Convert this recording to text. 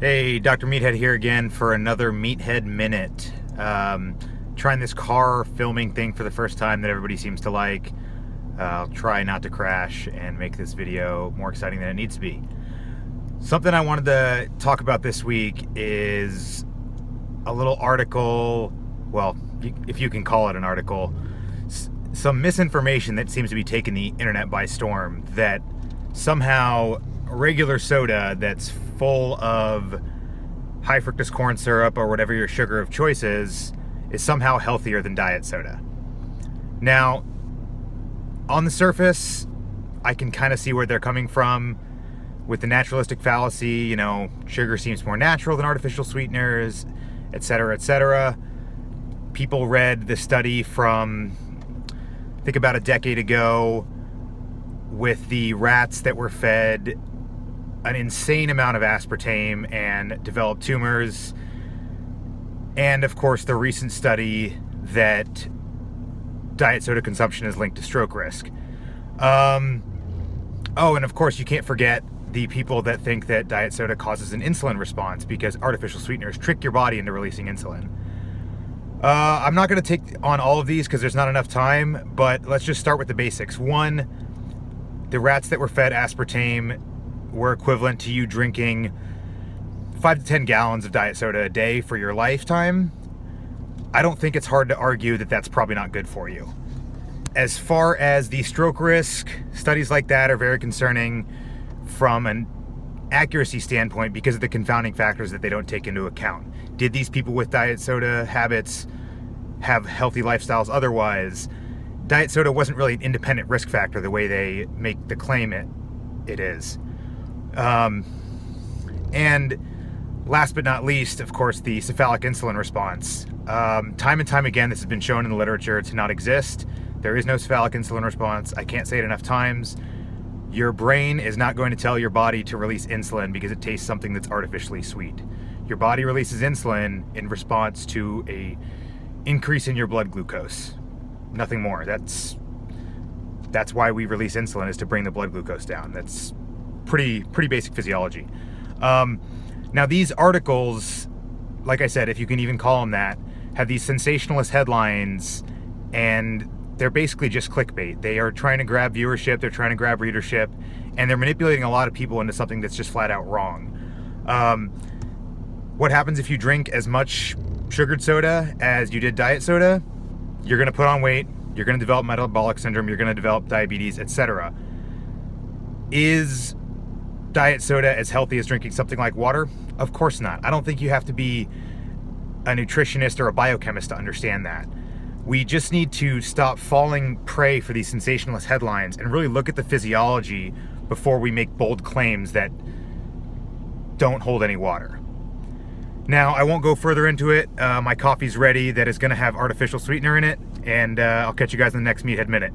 Hey, Dr. Meathead here again for another Meathead Minute. Trying this car filming thing for the first time that everybody seems to like. I'll try not to crash and make this video more exciting than it needs to be. Something I wanted to talk about this week is a little article, well, if you can call it an article, some misinformation that seems to be taking the internet by storm, that somehow regular soda that's full of high fructose corn syrup or whatever your sugar of choice is somehow healthier than diet soda. Now, on the surface, I can kind of see where they're coming from with the naturalistic fallacy. Sugar seems more natural than artificial sweeteners, etc., etc. People read the study from, I think, about a decade ago with the rats that were fed an insane amount of aspartame and developed tumors, and of course the recent study that diet soda consumption is linked to stroke risk. And of course you can't forget the people that think that diet soda causes an insulin response because artificial sweeteners trick your body into releasing insulin. I'm not going to take on all of these because there's not enough time, but let's just start with the basics. One, the rats that were fed aspartame were equivalent to you drinking 5 to 10 gallons of diet soda a day for your lifetime. I don't think it's hard to argue that that's probably not good for you. As far as the stroke risk, studies like that are very concerning from an accuracy standpoint because of the confounding factors that they don't take into account. Did these people with diet soda habits have healthy lifestyles otherwise? Diet soda wasn't really an independent risk factor the way they make the claim it is. And last but not least, of course, the cephalic insulin response. Time and time again, this has been shown in the literature to not exist. There is no cephalic insulin response. I can't say it enough times. Your brain is not going to tell your body to release insulin because it tastes something that's artificially sweet. Your body releases insulin in response to a increase in your blood glucose. Nothing more. That's why we release insulin, is to bring the blood glucose down. That's pretty basic physiology. Now these articles, like I said, if you can even call them that, have these sensationalist headlines, and they're basically just clickbait. They are trying to grab viewership, they're trying to grab readership, and they're manipulating a lot of people into something that's just flat out wrong. What happens if you drink as much sugared soda as you did diet soda? You're going to put on weight, you're going to develop metabolic syndrome, you're going to develop diabetes, etc. Is diet soda as healthy as drinking something like water? Of course not. I don't think you have to be a nutritionist or a biochemist to understand that. We just need to stop falling prey for these sensationalist headlines and really look at the physiology before we make bold claims that don't hold any water. Now, I won't go further into it. My coffee's ready, that is going to have artificial sweetener in it, and I'll catch you guys in the next Meathead Minute.